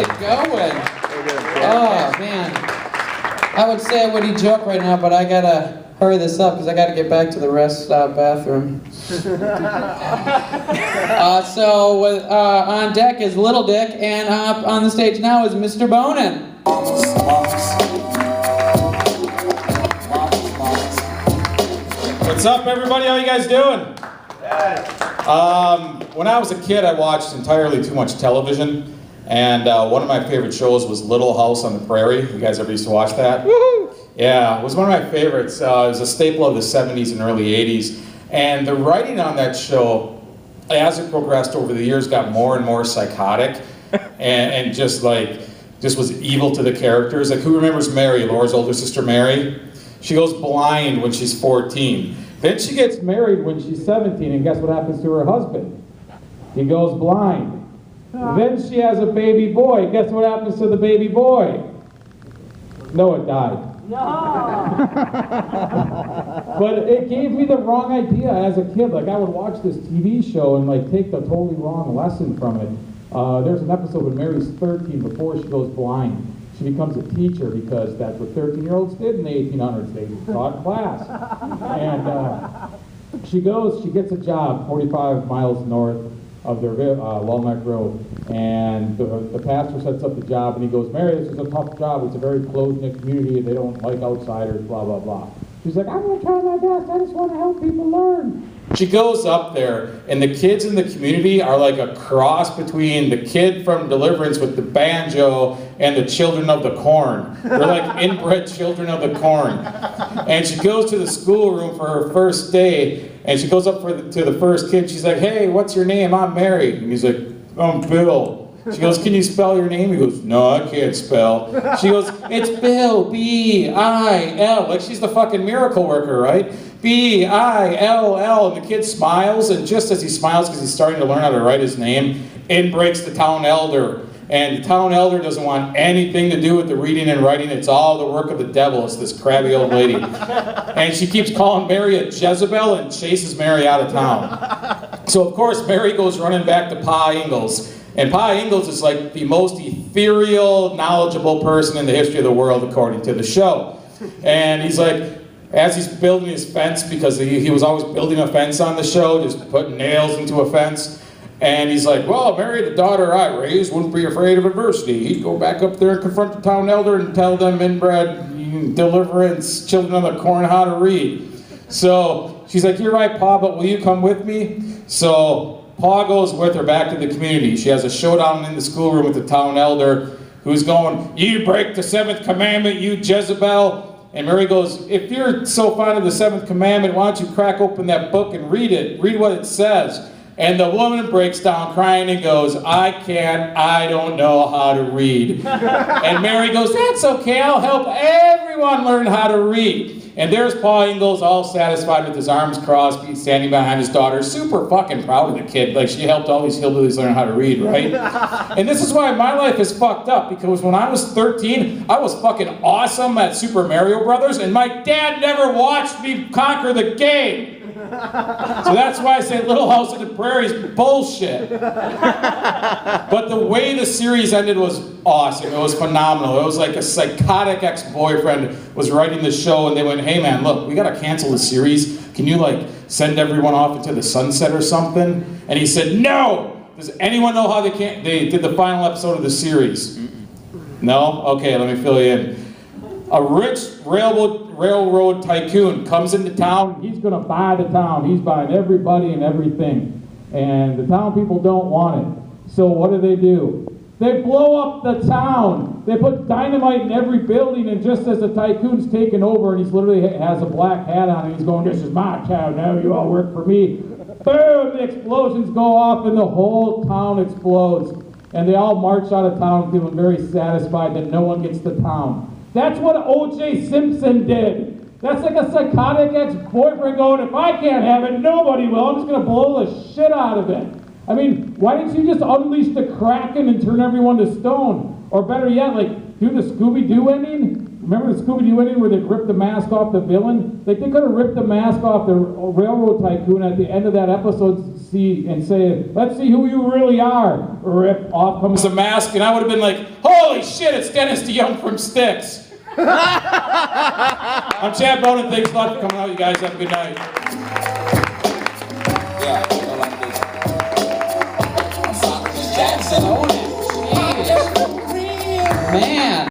it going. Oh, man. I would say a witty joke right now, but I gotta hurry this up because I gotta get back to the rest stop bathroom. On deck is Little Dick, and on the stage now is Mr. Bonin. What's up, everybody? How you guys doing? When I was a kid, I watched entirely too much television, and one of my favorite shows was Little House on the Prairie. You guys ever used to watch that? Woohoo! Yeah, it was one of my favorites. It was a staple of the 70s and early 80s. And the writing on that show, as it progressed over the years, got more and more psychotic, and just was evil to the characters. Like, who remembers Mary, Laura's older sister Mary? She goes blind when she's 14. Then she gets married when she's 17, and guess what happens to her husband? He goes blind. Then she has a baby boy. Guess what happens to the baby boy? Noah died. No. But it gave me the wrong idea as a kid. Like, I would watch this TV show and take the totally wrong lesson from it. There's an episode when Mary's 13 before she goes blind. She becomes a teacher because that's what 13-year-olds did in the 1800s. They taught class. And she gets a job 45 miles north of their Walnut Grove. And the pastor sets up the job, and he goes, Mary, this is a tough job. It's a very close-knit community. They don't like outsiders, blah, blah, blah. She's like, I'm going to try my best. I just want to help people learn. She goes up there, and the kids in the community are like a cross between the kid from Deliverance with the banjo and the children of the corn. They're like inbred children of the corn. And she goes to the schoolroom for her first day, and she goes up to the first kid. She's like, hey, what's your name? I'm Mary. And he's like, I'm Bill. She goes, can you spell your name? He goes, no, I can't spell. She goes, it's Bill, B-I-L. Like she's the fucking miracle worker, right? B-I-L-L. And the kid smiles, and just as he smiles, because he's starting to learn how to write his name, in breaks the town elder. And the town elder doesn't want anything to do with the reading and writing. It's all the work of the devil. It's this crabby old lady. And she keeps calling Mary a Jezebel and chases Mary out of town. So, of course, Mary goes running back to Pa Ingalls. And Pa Ingalls is like the most ethereal, knowledgeable person in the history of the world, according to the show. And he's like, as he's building his fence, because he was always building a fence on the show, just putting nails into a fence. And he's like, well, Mary, the daughter I raised, wouldn't be afraid of adversity. He'd go back up there and confront the town elder and tell them inbred Deliverance, children of the corn, how to read. So she's like, you're right, Pa, but will you come with me? So Pa goes with her back to the community. She has a showdown in the schoolroom with the town elder, who's going, you break the 7th commandment, you Jezebel. And Mary goes, if you're so fond of the 7th commandment, why don't you crack open that book and read it? Read what it says. And the woman breaks down crying and goes, I don't know how to read. And Mary goes, that's okay, I'll help everyone learn how to read. And there's Pa Ingalls, all satisfied with his arms crossed, standing behind his daughter, super fucking proud of the kid. Like, she helped all these hillbillies learn how to read, right? And this is why my life is fucked up, because when I was 13, I was fucking awesome at Super Mario Brothers, and my dad never watched me conquer the game. So that's why I say Little House on the Prairie is bullshit. But the way the series ended was awesome. It was phenomenal. It was like a psychotic ex-boyfriend was writing the show, and they went, hey man, look, we gotta cancel the series. Can you send everyone off into the sunset or something? And he said, no! Does anyone know how they did the final episode of the series? No? Okay, let me fill you in. A rich railroad tycoon comes into town. He's going to buy the town. He's buying everybody and everything. And the town people don't want it. So what do? They blow up the town. They put dynamite in every building, and just as the tycoon's taken over, and he's literally has a black hat on, and he's going, this is my town now, you all work for me. Boom, the explosions go off, and the whole town explodes. And they all march out of town feeling very satisfied that no one gets the town. That's what O.J. Simpson did. That's like a psychotic ex-boyfriend going, if I can't have it, nobody will. I'm just going to blow the shit out of it. I mean, why didn't you just unleash the Kraken and turn everyone to stone? Or better yet, do the Scooby-Doo ending? Remember the Scooby-Doo ending where they ripped the mask off the villain? They could have ripped the mask off the railroad tycoon at the end of that episode and say, let's see who you really are. rip, off comes the mask, and I would have been like, holy shit, it's Dennis DeYoung from Styx. I'm Chad Bonin, thanks a lot for coming out, you guys, have a good night. Yeah, I like this. I'm Jackson. Man.